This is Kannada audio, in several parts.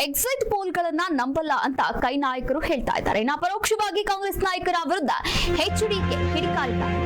ಎಕ್ಸಿಟ್ ಪೋಲ್ಗಳನ್ನ ನಂಬಲ್ಲ ಅಂತ ಕೈ ನಾಯಕರು ಹೇಳ್ತಾ ಇದ್ದಾರೆ. ಇನ್ನು ಪರೋಕ್ಷವಾಗಿ ಕಾಂಗ್ರೆಸ್ ನಾಯಕರ ವಿರುದ್ಧ ಎಚ್ಡಿಕೆ ಕಿಡಿಕಾರಿದ್ದಾರೆ.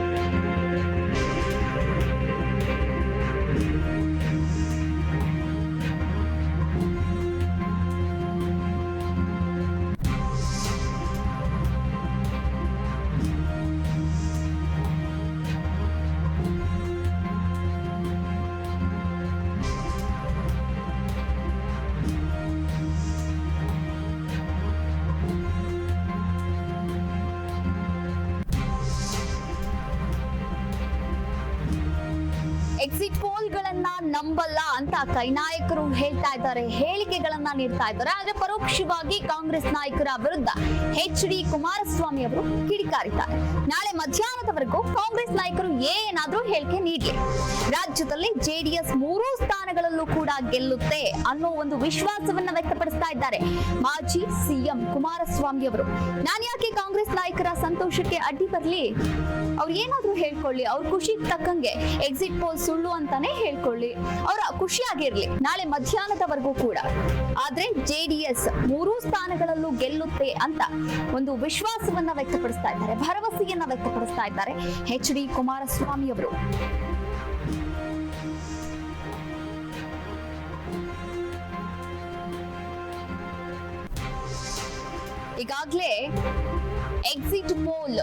ಎಕ್ಸಿಟ್ ಪೋಲ್ಗಳನ್ನ ನಂಬಲ್ಲ ಅಂತ ಕೈ ನಾಯಕರು ಹೇಳ್ತಾ ಇದ್ದಾರೆ, ಹೇಳಿಕೆಗಳನ್ನ ನೀಡ್ತಾ ಇದ್ದಾರೆ. ಆದ್ರೆ ಪರೋಕ್ಷವಾಗಿ ಕಾಂಗ್ರೆಸ್ ನಾಯಕರ ವಿರುದ್ಧ ಎಚ್.ಡಿ. ಕುಮಾರಸ್ವಾಮಿ ಅವರು ಕಿಡಿಕಾರಿದ್ದಾರೆ. ನಾಳೆ ಮಧ್ಯಾಹ್ನದವರೆಗೂ ಕಾಂಗ್ರೆಸ್ ನಾಯಕರು ಏನಾದ್ರೂ ಹೇಳಿಕೆ ನೀಡಲಿ, ರಾಜ್ಯದಲ್ಲಿ ಜೆಡಿಎಸ್ 3 ಸ್ಥಾನಗಳಲ್ಲೂ ಕೂಡ ಗೆಲ್ಲುತ್ತೆ ಅನ್ನೋ ಒಂದು ವಿಶ್ವಾಸವನ್ನ ವ್ಯಕ್ತಪಡಿಸ್ತಾ ಇದ್ದಾರೆ ಮಾಜಿ ಸಿಎಂ ಕುಮಾರಸ್ವಾಮಿ ಅವರು. ನಾನು ಯಾಕೆ ಕಾಂಗ್ರೆಸ್ ನಾಯಕರ ಸಂತೋಷಕ್ಕೆ ಅಡ್ಡಿ ಬರ್ಲಿ, ಅವ್ರು ಏನಾದ್ರೂ ಹೇಳ್ಕೊಳ್ಳಿ, ಅವ್ರ ಖುಷಿಗೆ ತಕ್ಕಂಗೆ ಎಕ್ಸಿಟ್ ಪೋಲ್ ಸುಳ್ಳು ಅಂತಾನೆ ಹೇಳ್ಕೊಳ್ಳಿ, ಅವರ ಖುಷಿಯಾಗಿರ್ಲಿ ನಾಳೆ ಮಧ್ಯಾಹ್ನದವರೆಗೂ ಕೂಡ. ಆದ್ರೆ ಜೆಡಿಎಸ್ 3 ಸ್ಥಾನಗಳಲ್ಲೂ ಗೆಲ್ಲುತ್ತೆ ಅಂತ ಒಂದು ವಿಶ್ವಾಸವನ್ನ ವ್ಯಕ್ತಪಡಿಸ್ತಾ ಇದ್ದಾರೆ, ಭರವಸೆಯನ್ನ ವ್ಯಕ್ತಪಡಿಸ್ತಾ ಇದ್ದಾರೆ ಎಚ್.ಡಿ. ಕುಮಾರಸ್ವಾಮಿ ಅವರು. ಈಗಾಗಲೇ ಎಕ್ಸಿಟ್ ಪೋಲ್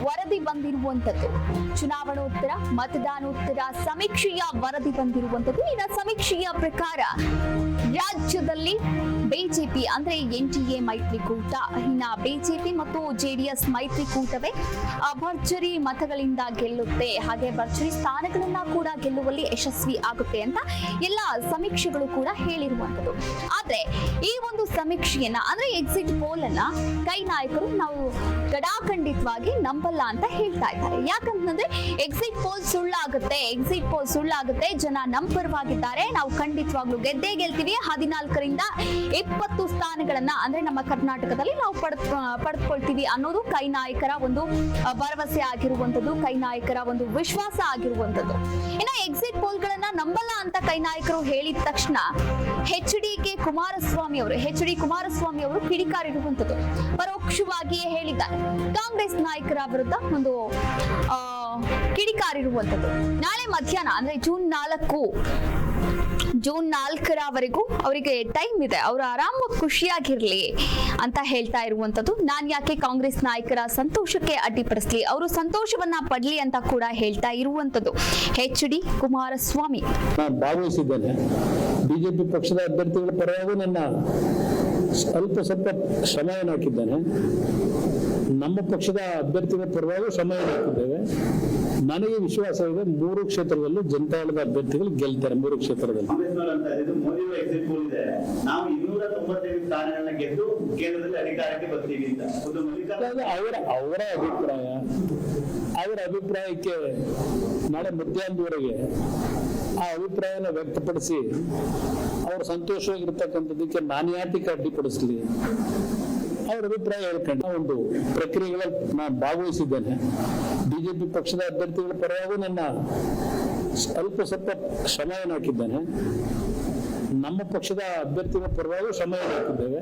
ವರದಿ ಬಂದಿರುವಂತದ್ದು, ಚುನಾವಣೋತ್ತರ ಮತದಾನೋತ್ತರ ಸಮೀಕ್ಷೆಯ ವರದಿ ಬಂದಿರುವಂತದ್ದು. ಇನ್ನು ಸಮೀಕ್ಷೆಯ ಪ್ರಕಾರ ರಾಜ್ಯದಲ್ಲಿ ಬಿಜೆಪಿ ಅಂದ್ರೆ ಎನ್ಡಿಎ ಮೈತ್ರಿಕೂಟ, ಇನ್ನ ಬಿಜೆಪಿ ಮತ್ತು ಜೆಡಿಎಸ್ ಮೈತ್ರಿಕೂಟವೇ ಭರ್ಜರಿ ಮತಗಳಿಂದ ಗೆಲ್ಲುತ್ತೆ, ಹಾಗೆ ಭರ್ಜರಿ ಸ್ಥಾನಗಳನ್ನ ಕೂಡ ಗೆಲ್ಲುವಲ್ಲಿ ಯಶಸ್ವಿ ಆಗುತ್ತೆ ಅಂತ ಎಲ್ಲ ಸಮೀಕ್ಷೆಗಳು ಕೂಡ ಹೇಳಿರುವಂತದ್ದು. ಆದ್ರೆ ಈ ಒಂದು ಸಮೀಕ್ಷೆಯನ್ನ ಅಂದ್ರೆ ಎಕ್ಸಿಟ್ ಪೋಲ್ ಅನ್ನ ಕೈ ನಾಯಕರು ನಾವು ಗಡಾಖಂಡಿತವಾಗಿ ನಂಬಲ್ಲ ಅಂತ ಹೇಳ್ತಾ ಇದ್ದಾರೆ. ಯಾಕಂತಂದ್ರೆ ಎಕ್ಸಿಟ್ ಪೋಲ್ ಸುಳ್ಳಾಗುತ್ತೆ, ಜನ ನಮ್ಮ ಪರವಾಗಿದ್ದಾರೆ, ನಾವು ಖಂಡಿತವಾಗ್ಲೂ ಗೆದ್ದೇ ಗೆಲ್ತೀವಿ, 14ರಿಂದ 20 ಸ್ಥಾನಗಳನ್ನ ಅಂದ್ರೆ ನಮ್ಮ ಕರ್ನಾಟಕದಲ್ಲಿ ನಾವು ಪಡೆದುಕೊಳ್ತೀವಿ ಅನ್ನೋದು ಕೈ ನಾಯಕರ ಒಂದು ಭರವಸೆ ಆಗಿರುವಂತದ್ದು, ಕೈ ನಾಯಕರ ಒಂದು ವಿಶ್ವಾಸ ಆಗಿರುವಂತದ್ದು. ಇನ್ನು ಎಕ್ಸಿಟ್ ಪೋಲ್ಗಳನ್ನ ನಂಬಲ್ಲ ಅಂತ ಕೈ ನಾಯಕರು ಹೇಳಿದ ತಕ್ಷಣ ಎಚ್.ಡಿ. ಕುಮಾರಸ್ವಾಮಿ ಅವರು ಕಿಡಿಕಾರಿರುವಂತದ್ದು, ಪರೋಕ್ಷವಾಗಿಯೇ ಹೇಳಿದ್ದಾರೆ. ಕಾಂಗ್ರೆಸ್ ನಾಯಕರ ವಿರುದ್ಧ ಒಂದು ಕಿಡಿಕಾರಿರುವಂತದ್ದು. ನಾಳೆ ಮಧ್ಯಾಹ್ನ ಅಂದ್ರೆ ಜೂನ್ 4ರವರೆಗೂ ಅವರಿಗೆ ಟೈಮ್ ಇದೆ, ಅವರು ಆರಾಮಾಗಿ ಖುಷಿಯಾಗಿರ್ಲಿ ಅಂತ ಹೇಳ್ತಾ ಇರುವಂತದ್ದು. ನಾನ್ ಯಾಕೆ ಕಾಂಗ್ರೆಸ್ ನಾಯಕರ ಸಂತೋಷಕ್ಕೆ ಅಡ್ಡಿಪಡಿಸ್ಲಿ, ಅವರು ಸಂತೋಷವನ್ನ ಪಡ್ಲಿ ಅಂತ ಕೂಡ ಹೇಳ್ತಾ ಇರುವಂತದ್ದು ಎಚ್.ಡಿ. ಕುಮಾರಸ್ವಾಮಿ. ನಾನು ಭಾಗವಹಿಸಿದ್ದೇನೆ, ಬಿಜೆಪಿ ಪಕ್ಷದ ಅಭ್ಯರ್ಥಿಗಳ ಪರವಾಗಿ ನನ್ನ ಸ್ವಲ್ಪ ಶ್ರಮವನ್ನು ಹಾಕಿದ್ದೇನೆ, ನಮ್ಮ ಪಕ್ಷದ ಅಭ್ಯರ್ಥಿಗಳ ಪರವಾಗಿ ಶ್ರಮವನ್ನು ಹಾಕಿದ್ದೇವೆ. ನನಗೆ ವಿಶ್ವಾಸ ಇದೆ 3 ಕ್ಷೇತ್ರದಲ್ಲೂ ಜನತಾದಳದ ಅಭ್ಯರ್ಥಿಗಳು ಗೆಲ್ತಾರೆ. 3 ಕ್ಷೇತ್ರದಲ್ಲಿ ಅವರ ಅಭಿಪ್ರಾಯಕ್ಕೆ ನಾಳೆ ಮಧ್ಯಾಹ್ನದವರೆಗೆ ಆ ಅಭಿಪ್ರಾಯನ ವ್ಯಕ್ತಪಡಿಸಿ ಅವರು ಸಂತೋಷವಾಗಿರ್ತಕ್ಕಂಥದ್ದಕ್ಕೆ ನಾನು ಯಾತಕ್ಕೆ ಅಡ್ಡಿಪಡಿಸಲಿ, ಅವರ ಅಭಿಪ್ರಾಯ ಹೇಳ್ಕೊಂಡು ಒಂದು ಪ್ರಕ್ರಿಯೆಗಳಲ್ಲಿ ನಾನು ಭಾಗವಹಿಸಿದ್ದೇನೆ. ಬಿಜೆಪಿ ಪಕ್ಷದ ಅಭ್ಯರ್ಥಿಗಳ ಪರವಾಗಿ ನನ್ನ ಸ್ವಲ್ಪ ಶ್ರಮವನ್ನು ಹಾಕಿದ್ದೇನೆ, ನಮ್ಮ ಪಕ್ಷದ ಅಭ್ಯರ್ಥಿಗಳ ಪರವಾಗಿ ಶ್ರಮವನ್ನು ಹಾಕಿದ್ದೇವೆ.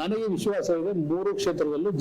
ನನಗೆ ವಿಶ್ವಾಸ ಇದೆ 3 ಕ್ಷೇತ್ರದಲ್ಲೂ